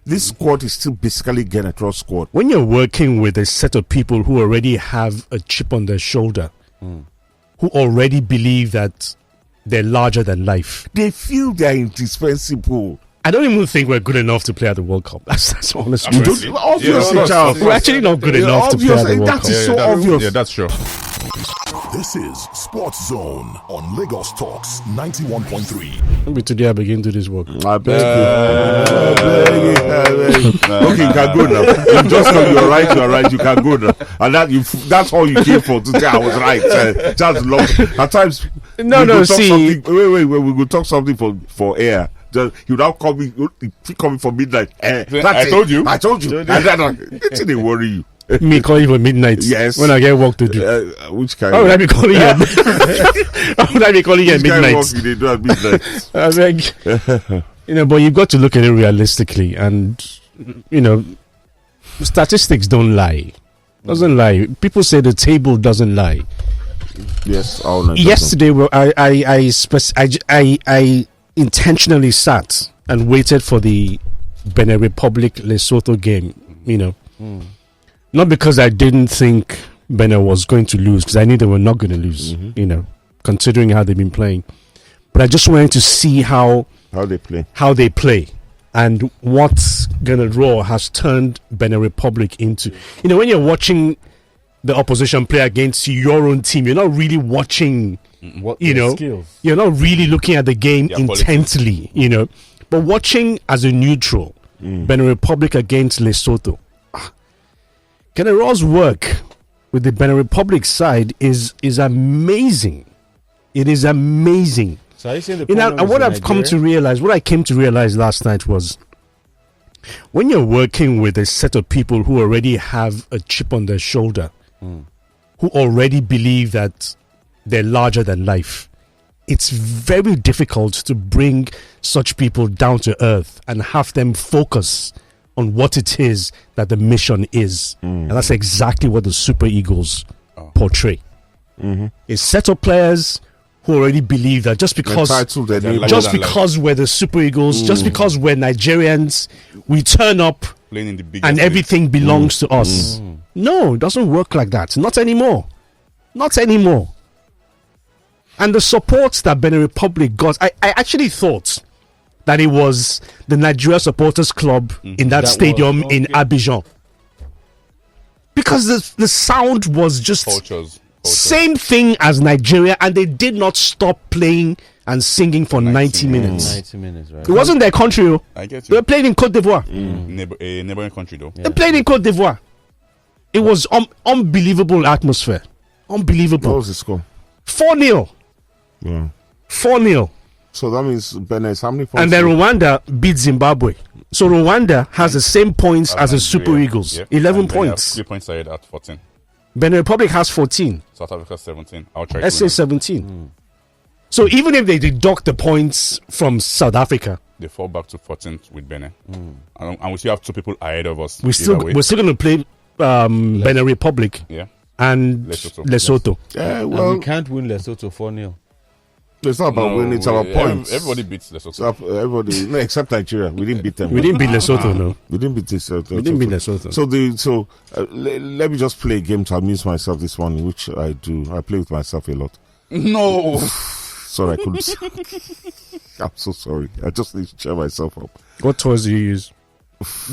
This squad is still basically Genetro squad. When you're working with a set of people who already have a chip on their shoulder, who already believe that they're larger than life, they feel they're indispensable. I don't even think we're good enough to play at the World Cup. That's honest truth. Obviously, Charles. We're actually not good enough to play at the World Cup. That is so obvious. Yeah, that's true. This is Sports Zone on Lagos Talks 91.3. Maybe today I begin to do this work. I beg you. Okay, you can go now. You just know you're right. You can go now. And that's all you came for, to say I was right. Just love. At times, see. Wait. We will talk something for air. You now coming for midnight. I told you. And then they worry you. Me call you for midnight. Yes. When I get work to do. Which kind? How would I be calling you? How would I be calling you at midnight? Which kind of work you do at midnight? I beg. But you've got to look at it realistically, and statistics don't lie. Doesn't lie. People say the table doesn't lie. Yes. Yesterday, I intentionally sat and waited for the Benin Republic Lesotho game. Not because I didn't think Benin was going to lose, because I knew they were not going to lose, considering how they've been playing. But I just wanted to see how they play, and what Ghana Raw has turned Benin Republic into. When you're watching the opposition play against your own team, you're not really watching, skills. You're not really looking at the game intently, But watching as a neutral, Benin Republic against Lesotho, Ghana Raw's work with the Benin Republic side is amazing. It is amazing. So are you saying the problem and what I came to realize last night was, when you're working with a set of people who already have a chip on their shoulder, who already believe that they're larger than life, it's very difficult to bring such people down to earth and have them focus on what it is that the mission is. And that's exactly what the Super Eagles portray. A set of players who already believe that just because we're the Super Eagles, just because we're Nigerians, we turn up and everything belongs to us. No, it doesn't work like that. Not anymore. Not anymore. And the support that Benin Republic got, I actually thought that it was the Nigeria Supporters Club in that stadium in Abidjan. Because the sound was just Cultures. same thing as Nigeria, and they did not stop playing and singing for 90 minutes. 90 minutes, right? It wasn't their country. I get They you. were playing in Cote d'Ivoire. A neighboring country, though. They played in Cote d'Ivoire. It was unbelievable atmosphere. Unbelievable. What was the score? 4-0. Yeah. 4-0. So that means Benin is how many points? And then Rwanda beat Zimbabwe. So Rwanda has the same points as the Super Eagles. Yep. 11 And points. 3 points ahead at 14. Benin Republic has 14. South Africa 17. I'll try Let's to say remember. 17. So even if they deduct the points from South Africa, They fall back to 14th with Benin. And we still have 2 people ahead of us. we're still going to play Benin Republic Yeah. and Lesotho. Lesotho. Yeah, And well, we can't win Lesotho 4-0. it's not about winning, it's about points. Everybody beats Lesotho. So everybody, no, except Nigeria. We didn't beat them. We didn't beat Lesotho, no. We didn't beat Lesotho. We didn't beat Lesotho. So let me just play a game to amuse myself this morning, which I do. I play with myself a lot. No. Sorry, I couldn't. I'm so sorry. I just need to cheer myself up. What toys do you use?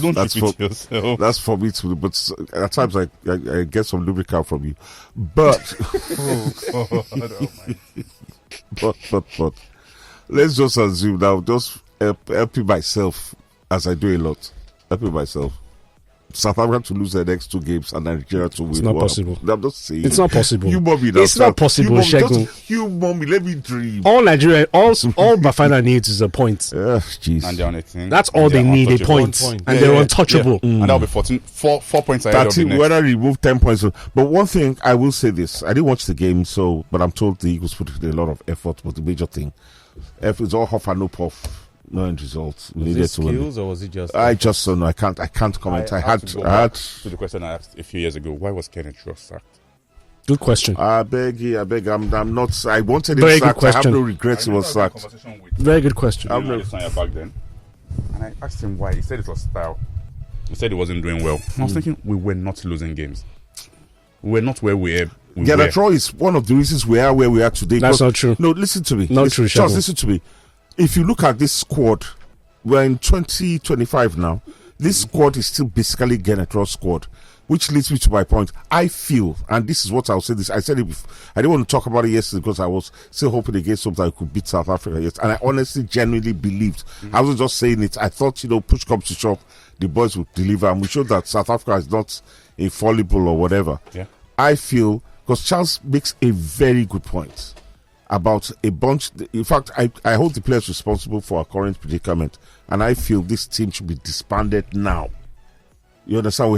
Don't That's repeat for- yourself. That's for me too. But at times I get some lubricant from you. But but let's just assume now. Just helping myself as I do a lot. Helping myself. South Africa to lose their next 2 games and Nigeria to win. It's not possible. I'm just saying. It's not possible. You mommy now. It's not possible, Segun. You mommy, let me dream. All Nigeria, all Bafana needs is a point. Jeez. And they're on 18. That's all And they they're need, a untouchable. point. Point. And they're untouchable. And that'll be 4 points ahead of the 13, next. whether he moved 10 points. But one thing, I will say this. I didn't watch the game, but I'm told the Eagles put in a lot of effort. But the major thing, it's all huff and no puff. No end results. We Was needed it to win. skills or was it just... I just don't know. I can't comment. I had to go back to the question I asked a few years ago. Why was Kenneth Ross sacked? Good question. I beg. I'm not. I wanted him Very good sacked. I have question. no regrets. He was sacked. Very good question. I'm not back then. And I asked him why. He said it was style. He said he wasn't doing well. I was thinking we were not losing games. We were not where we were. The draw is one of the reasons we are where we are today. That's not true. No, listen to me. Not true, Charles, Segun. listen to me. If you look at this squad, we're in 2025 now. This squad is still basically getting a draw squad, which leads me to my point. I feel, and this is what I'll say this, I said it before, I didn't want to talk about it yesterday because I was still hoping against something I could beat South Africa. Yes, and I honestly, genuinely believed. I wasn't just saying it. I thought, push comes to shove, the boys would deliver, and we showed that South Africa is not infallible or whatever. Yeah. I feel, because Charles makes a very good point about a bunch. In fact, I hold the players responsible for our current predicament, and I feel this team should be disbanded now. You understand?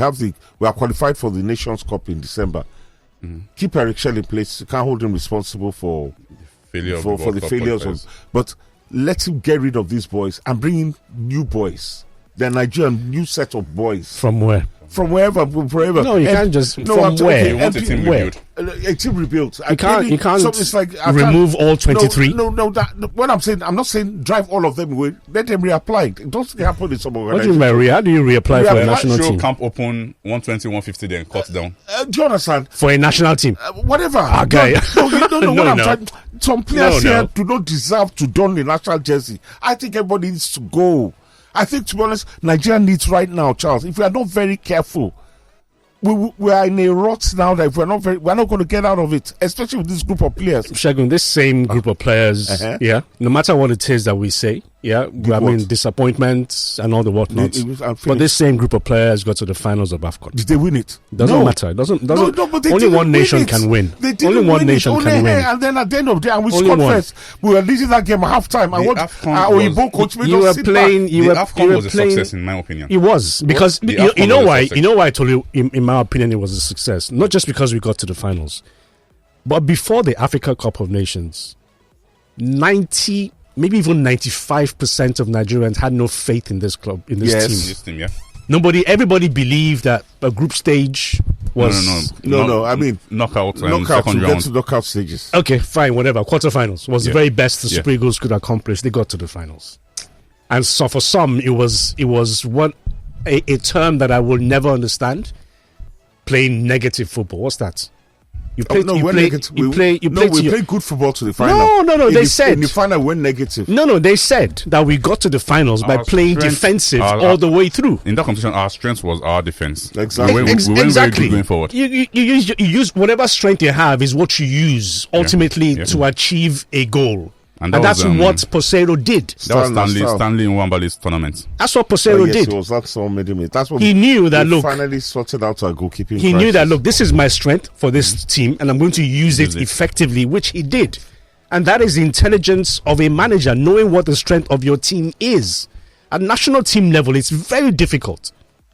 We are qualified for the Nations Cup in December. Keep Eric Shell in place. You can't hold him responsible for the failures. But let him get rid of these boys and bring in new boys. The Nigerian new set of boys. From where? From wherever. No, you can't just. No, from where? You want a team rebuild. A team rebuilt. You can't so it's like, remove all 23. No. What I'm saying, I'm not saying drive all of them away. Let them reapply. It doesn't happen in some What do you mean, how do you reapply for a national team? Camp open 120, 150, then cut down. Do you understand? For a national team? Whatever. Okay. No, what I'm trying. Some players No. here do not deserve to don the national jersey. I think everybody needs to go. I think, to be honest, Nigeria needs right now, Charles. If we are not very careful, we are in a rut now that if we're not going to get out of it, especially with this group of players. Segun, this same group of players, no matter what it is that we say, disappointments and all the whatnot. But this same group of players got to the finals of AFCON. Did they win it? Doesn't matter. It doesn't. But only one nation can win. Only one nation can win. And then at the end of the day, and we Only scored one. first. We were leading that game at halftime. And what Oyibo coach made You us were sit playing. back. You were AFCON was a playing. success in my opinion. It was because The you AFCON know was a why. success. You know why I told you. In my opinion, it was a success. Not just because we got to the finals, but before the Africa Cup of Nations, 90, maybe even 95% of Nigerians had no faith in this club, in this Yes. team. This team, yeah. Everybody believed that a group stage was No. I mean, knockout and knockout second to round. get to knockout stages. okay, fine, whatever. Quarterfinals was the Yeah. very best the Yeah. Super Eagles could accomplish. They got to the finals, and so for some, it was a term that I will never understand. Playing negative football. What's that? You play. we play played good football to the final. No. In They the, said in the final we went negative. No. They said that we got to the finals by Our playing strength- defensive our- all the way through. In that competition, our strength was our defense. Exactly. We went very Exactly. good going forward. You use whatever strength you have is what you use ultimately Yeah. to achieve a goal. And And that that's was, what Posero did. That was Stanley. Stanley Nwambali's tournament. That's what Posero Yes, did. it was that someone made him. That's what He knew that, we look, finally sorted out our goalkeeping. he knew that, crisis. look, this is my strength for this team and I'm going to use it effectively, which he did. And that is the intelligence of a manager, knowing what the strength of your team is. At national team level, it's very difficult.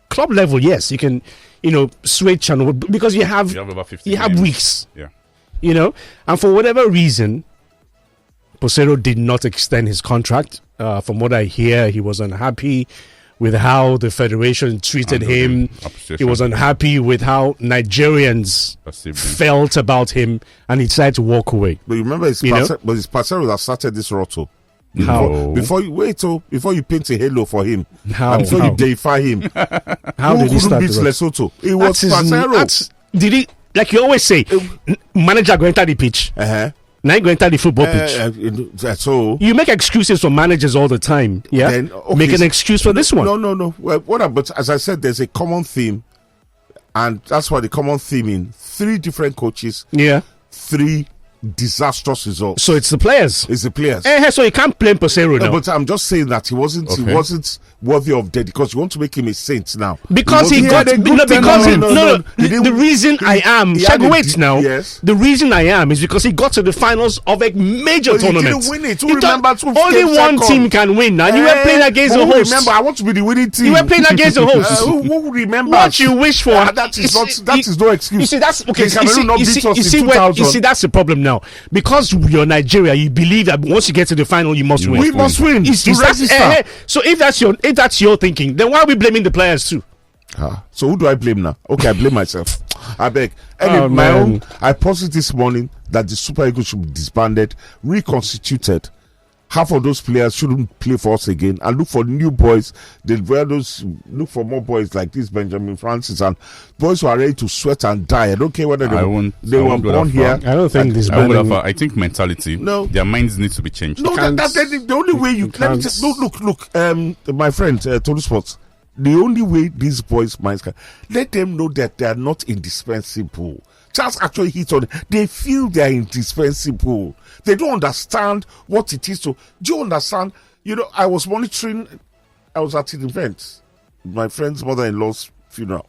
Club level, yes, you can, switch and because you have over 50 you have games. weeks, Yeah. and for whatever reason, Posero did not extend his contract. From what I hear, he was unhappy with how the federation treated him. He was unhappy with how Nigerians felt about him, and he decided to walk away. But you remember, it's Pasero that started this rotto. How? Before you paint a halo for him, How? and before you deify him, How who did he couldn't start beat the rot- Lesotho? It was Pasero. Did he? Like you always say, manager go enter the pitch. Now you go enter the football pitch. So you make excuses for managers all the time. Yeah, Then, okay, make an excuse for this one. No. Well, but as I said, there's a common theme, and that's why the common theme in 3 different coaches, Yeah. 3 disastrous results. So it's the players. It's the players. So you can't blame Posero now. But I'm just saying that he wasn't worthy of dead because you want to make him a saint now. Because he got the reason I am Yes. The reason I am is because he got to the finals of a major But he tournament. didn't win it. Who remembers who only came one second? team can win, and you were playing against the host. Remember, I want to be the winning team. You were playing against the host. Who remembers What you wish for? that is no excuse. You see, that's okay. The Cameroon not beat us in You 2000. see, that's the problem now. Because you're Nigeria, you believe that once you get to the final, you must win. We must win. Is To that- register. So if that's your thinking, then why are we blaming the players too? So who do I blame now? Okay, I blame myself. I beg. Anyway, my own. I posted this morning that the Super Eagles should be disbanded, reconstituted, half of those players shouldn't play for us again and look for new boys. Look for more boys like this Benjamin Francis and boys who are ready to sweat and die. I don't care whether they were born here. I don't think this. I think mentality. No, their minds need to be changed. No, that's the only way you. Let me just, look. My friend Tony Sports. The only way these boys' minds can let them know that they are not indispensable. Just actually hit on it. They feel they are indispensable. They don't understand what it is to. Do you understand? I was at an event, my friend's mother-in-law's funeral,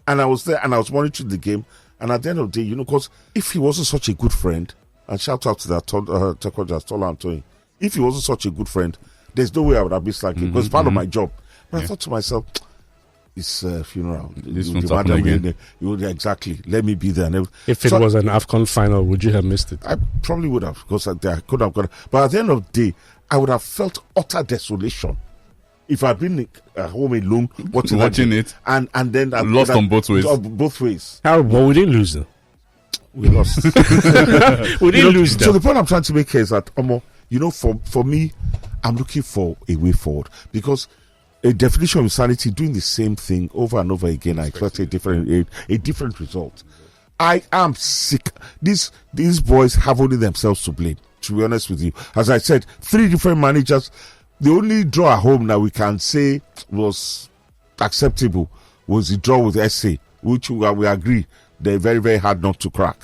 and I was there and I was monitoring the game. And at the end of the day, because if he wasn't such a good friend, and shout out to that Tola Anthony, if he wasn't such a good friend, there's no way I would have been slacking because it's part of my job. But I thought to myself, it's a funeral. This won't happen again. Exactly. Let me be there. If it was an AFCON final, would you have missed it? I probably would have, because I could have got. But at the end of the day, I would have felt utter desolation if I'd been at home alone watching it, and then I lost on both ways. Both ways. Well, we didn't lose though. We lost. We didn't lose though. So the point I'm trying to make here is that, for me, I'm looking for a way forward, because a definition of insanity, doing the same thing over and over again, I expect a different result. I am sick. These boys have only themselves to blame, to be honest with you. As I said, 3 different managers. The only draw at home that we can say was acceptable was the draw with SA, which we agree they're very, very hard not to crack.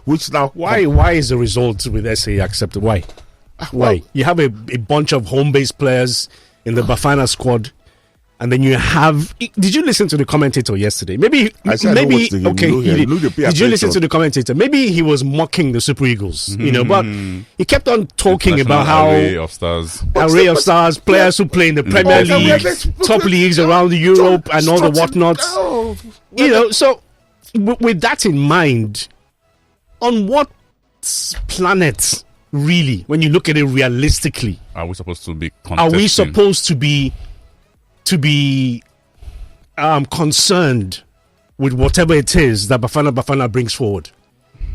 Which now, why is the result with SA acceptable? Why? Why? You have a bunch of home-based players in the Bafana squad, and then you have. Did you listen to the commentator yesterday? Maybe. Did you listen to the commentator? Maybe he was mocking the Super Eagles, but he kept on talking about how array of stars, players who play in the Premier League, top leagues around Europe, and all the whatnots. So with that in mind, on what planet? Really, when you look at it realistically, are we supposed to be concerned with whatever it is that Bafana brings forward?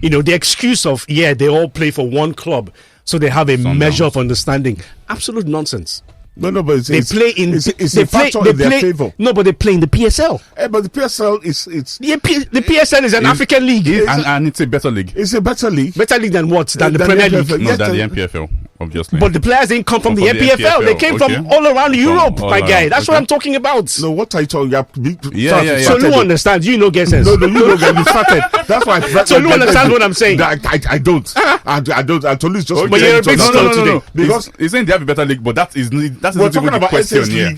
The excuse of they all play for one club, so they have a measure of understanding. Absolute nonsense. No, but they play in their favor. No, but they play in the PSL. But the PSL is the PSL is an African league, and it's a better league. It's a better league. Better league than what? Than the Premier League? No, than the MPFL, obviously. But the players didn't come from the MPFL. They came from all around Europe, my guy. That's what I'm talking about. No, what are you talking about? So Lou understands. You get sense. No, you know that you started. That's why. So Lou understands what I'm saying. I don't. I don't. I told you just. But you're a bit slow today. Because he's saying they have a better league, but that isn't even the question here.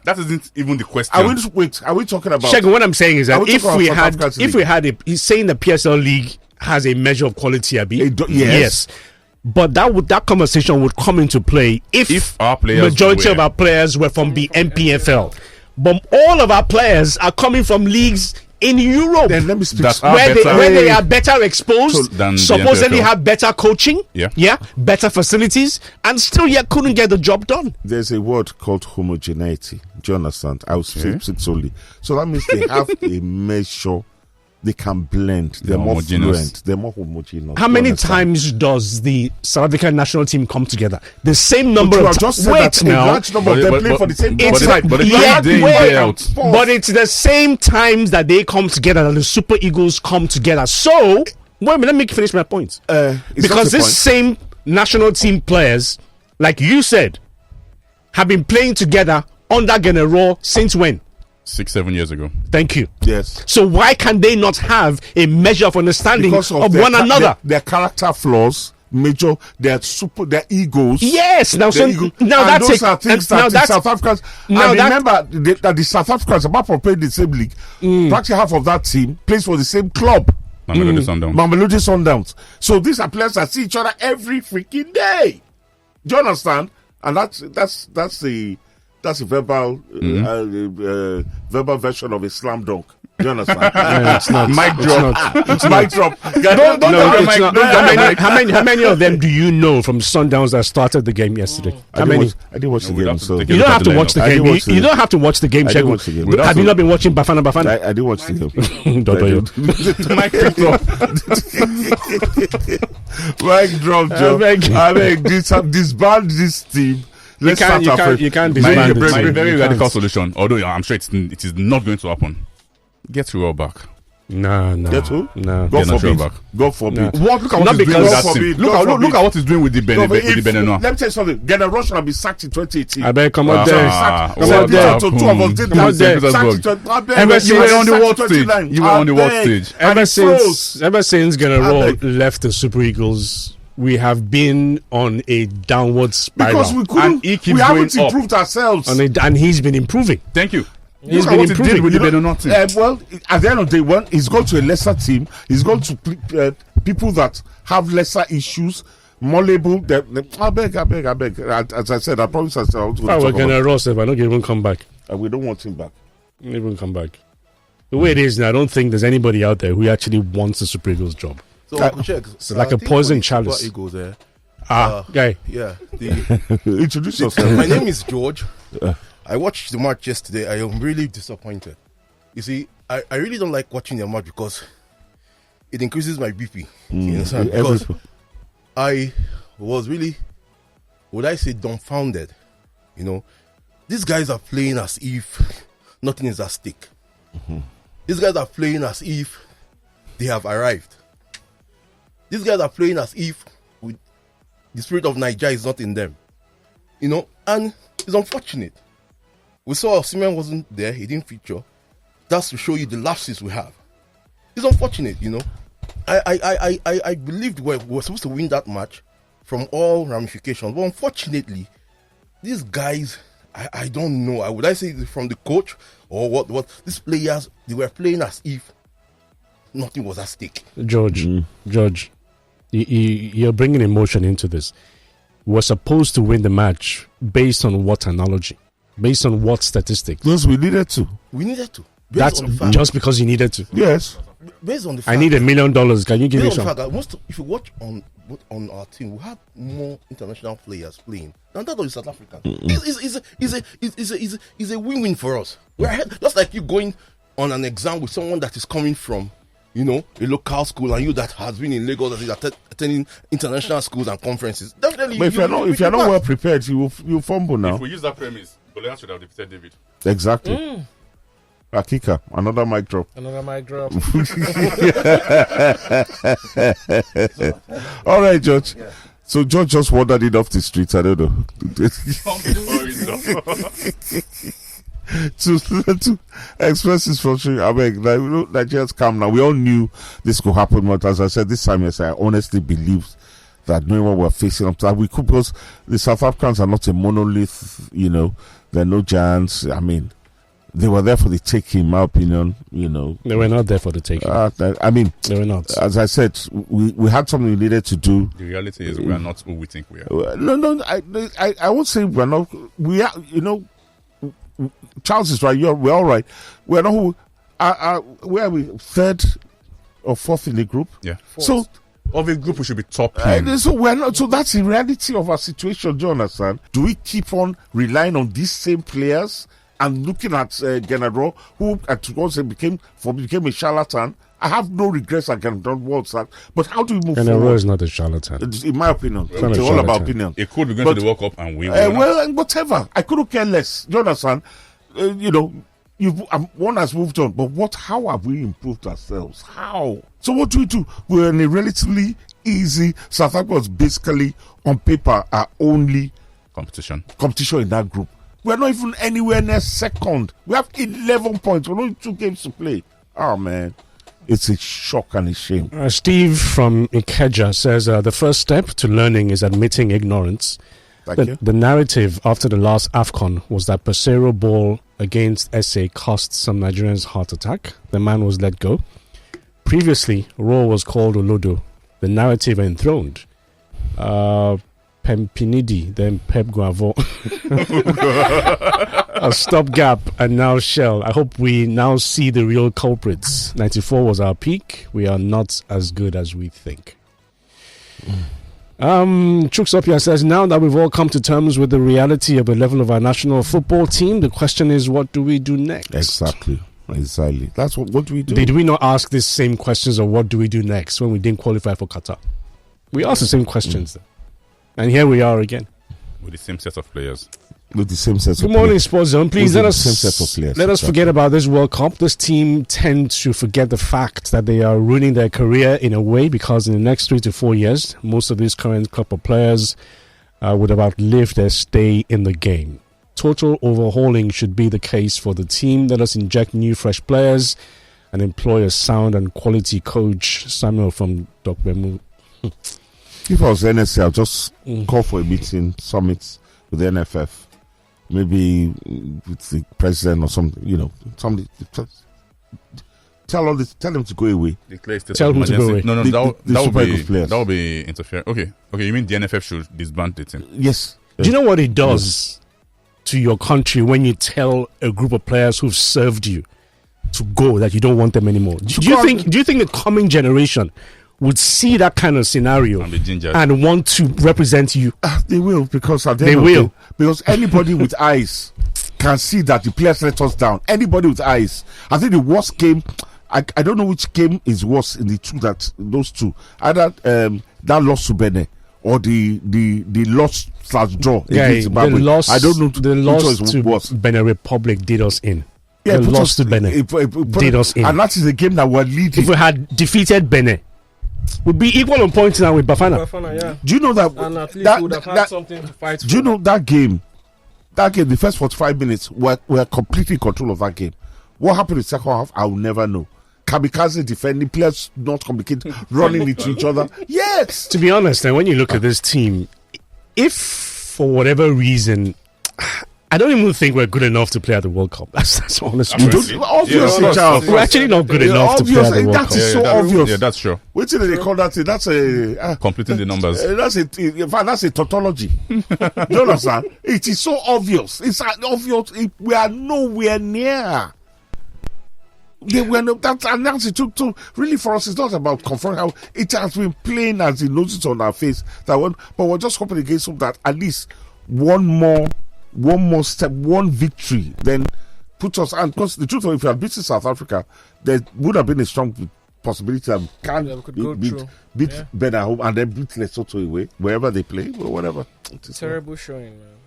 That isn't even the question. Are we talking about? Segun, what I'm saying is that if we had he's saying the PSL league has a measure of quality, Abi. Yes. But that conversation would come into play if our majority of our players were from the MPFL. But all of our players are coming from leagues in Europe. Then let me speak. Where they are better exposed, supposedly have better coaching, better facilities, and still yet couldn't get the job done. There's a word called homogeneity. Do you understand? I will speak solely. So that means they have a measure. They can blend. They're more fluent. They're more homogeneous. How many times does the South African national team come together? The same number of times. Wait now. A large number of them play for the same team. But it's the same times that they come together, that the Super Eagles come together. So, let me finish my point. Because this same national team players, like you said, have been playing together under Genero since when? 6-7 years ago. Thank you. Yes. So why can they not have a measure of understanding of one another? Their character flaws, their egos. Yes. Now, those are things that the South Africans. Remember that the South Africans, apart from playing the same league, practically half of that team plays for the same club. Mamelodi Sundowns. So these are players that see each other every freaking day. Do you understand? And that's the verbal verbal version of a slam dunk. Do you understand? No, it's not. Mic It's drop. not. It's mic drop. Don't No, drop your it's mic. not. Don't drop your mic. How many of them do you know from Sundowns that started the game yesterday? How many? I didn't watch the we'd game, have to so take You don't have to watch the I game. didn't watch You the- don't have to watch the game, I didn't Segun. watch the game. Have you not been watching Bafana Bafana? I didn't watch the game. Dodoyo. Mic drop. Mic drop, Joe. I beg, disband this team. Let's start afresh. You can't My disband the very, team. very You radical can't. solution. Although I'm sure it is not going to happen. Get Royal back. No. Get who? No. God Get not forbid. back. God forbid. What? Look at Not what he's doing because- with that God team. forbid, Look God at forbid. what he's doing with the No, but with the if- Benenoa. let me tell you something. General should have been sacked in 2018. I beg, come out there. Ah, Come what out there. So two of us did Come out that. there. Sacked in Petersburg. 20 I beg, Ever you since- were on the sacked in what stage? 29. You were on the I what beg. stage? And he froze. Ever since I General beg. left the Super Eagles, we have been on a downward spiral. Because we couldn't, And he keeps we haven't going up. improved ourselves. And he's been improving. Thank you. He's Look been at what he did improving. with the You know, Benenoa team. well, at the end of the day, he's gone to a lesser team. He's gone to people that have lesser issues, more label. I beg. As I said, I promise I said I was If I going were to talk about. General Ross, if I don't even come back. We don't want him back. Even come back. The way it is now, I don't think there's anybody out there who actually wants the Super Eagles job. So Uncle Check, it's like I a think poison for the chalice. Super Eagles, Guy. yeah. Introduce yourself. My name is George. I watched the match yesterday. I am really disappointed. You see, I really don't like watching the match because it increases my BP. You understand? Because I was really, would I say, dumbfounded. You know, these guys are playing as if nothing is at stake. These guys are playing as if they have arrived. These guys are playing as if the spirit of Nigeria is not in them. You know, and it's unfortunate. We saw Osimhen wasn't there, he didn't feature. That's to show you the lapses we have. It's unfortunate, you know. I believed we were supposed to win that match from all ramifications. But unfortunately, these guys, I don't know. Would I say from the coach or what these players, they were playing as if nothing was at stake. George, you're bringing emotion into this. We're supposed to win the match based on what analogy? Based on what statistics? Because we needed to. We needed to. That's on the fact, just because you needed to. Yes. based on the fact I need $1 million. Can you give me based on the some? fact that if you watch on our team, we have more international players playing than that of the South African. It's a win-win for us. We're ahead. That's like you going on an exam with someone that is coming from, you know, a local school, and you that has been in Lagos, that is attending international schools and conferences. Definitely, But if you're not well prepared, you fumble now. If we use that premise, Goliath should have defeated David. Exactly. Akika, another mic drop. Another mic drop. All right, George. Yeah. So George just wandered it off the streets. I don't know. to express his frustration. I mean, Nigerians calm now. We all knew this could happen, but as I said this time, yes, I honestly believed that knowing what we're facing up to that, we could, because the South Africans are not a monolith. You know, they're no giants. I mean, they were there for the taking, in my opinion. You know, They were not there for the taking. I mean, They were not. as I said, we had something we needed to do. The reality is we are not who we think we are. No, I won't say we're not. We are, you know, Charles is right. We're all right. We're not who. Where are we? Third or fourth in the group? Yeah. So Of a group, we should be top. so we're not. So that's the reality of our situation. Do you understand? Do we keep on relying on these same players and looking at Genaro, who at once became a charlatan? I have no regrets at Genaro once that. But how do we move General forward? is not a charlatan. In my opinion, not a it's all about charlatan. opinion. It could be going But- to the World Cup and we will. Well, whatever. I couldn't care less. Do you understand? You know, one has moved on, but how have we improved ourselves? How? So what do? We're in a relatively easy. South Africa was basically on paper our only competition in that group. We're not even anywhere near second. We have 11 points. We're only 2 games to play. Oh man, it's a shock and a shame. Steve from Ikeja says the first step to learning is admitting ignorance. Thank you. The narrative after the last AFCON was that Pesero ball against SA cost some Nigerians heart attack. The man was let go. Previously, Raw was called Olodo. The narrative enthroned. Pempinidi, then Pep Guavo, a stopgap, and now Shell. I hope we now see the real culprits. 94 was our peak. We are not as good as we think. Chuksopia says, now that we've all come to terms with the reality of the level of our national football team, the question is, what do we do next? Exactly. That's what do we do? Did we not ask these same questions of what do we do next when we didn't qualify for Qatar? We asked the same questions. And here we are again. With the same set of players. With the same set of Good morning, Sports Zone. Please let us forget about this World Cup. This team tend to forget the fact that they are ruining their career in a way, because in the next 3 to 4 years, most of these current couple players would have outlived their stay in the game. Total overhauling should be the case for the team. Let us inject new, fresh players and employ a sound and quality coach. Samuel from Dokbemu. If I was NSC, I'll just call for a summit with the NFF. Maybe with the president or something, somebody. Tell them to go away. Tell them to go away. No, that would be interfering. Okay, you mean the NFF should disband the team? Yes. Do you know what it does to your country when you tell a group of players who've served you to go, that you don't want them anymore? Do you think the coming generation would see that kind of scenario and want to represent you? They will, because because anybody with eyes can see that the players let us down. Anybody with eyes. I think the worst game, I don't know which game is worse in those two. Either that loss to Benin or the loss / draw against Zimbabwe. I don't know. The loss to Benin Republic did us in. Yeah, the loss to Benin did us in. And that is the game that we're leading. If we had defeated Benin, would be equal on points now with Bafana. Yeah. Do you know that? And at least we would have had something to fight for. Do you know that game? That game, the first 45 minutes, we're completely in control of that game. What happened in the second half, I will never know. Kamikaze defending, players not communicating, running into each other. Yes! To be honest, and when you look at this team, if for whatever reason, I don't even think we're good enough to play at the World Cup. That's honest truth. Obviously, Charles. We're actually not good enough to play at the World Cup. That is so obvious. Yeah, that's true. What do they call that thing? That's a completing the numbers. That's a tautology. Do you understand? It is so obvious. It's obvious. We are nowhere near. That's it took really for us. It's not about confronting how it has been plain as the noses on our face. But we're just hoping against hope that at least one more step, one victory, then put us. And because the truth of it, if we had beaten South Africa, there would have been a strong possibility that we beat Benin at home and then beat Lesotho away, wherever they play, or whatever. Terrible showing, man.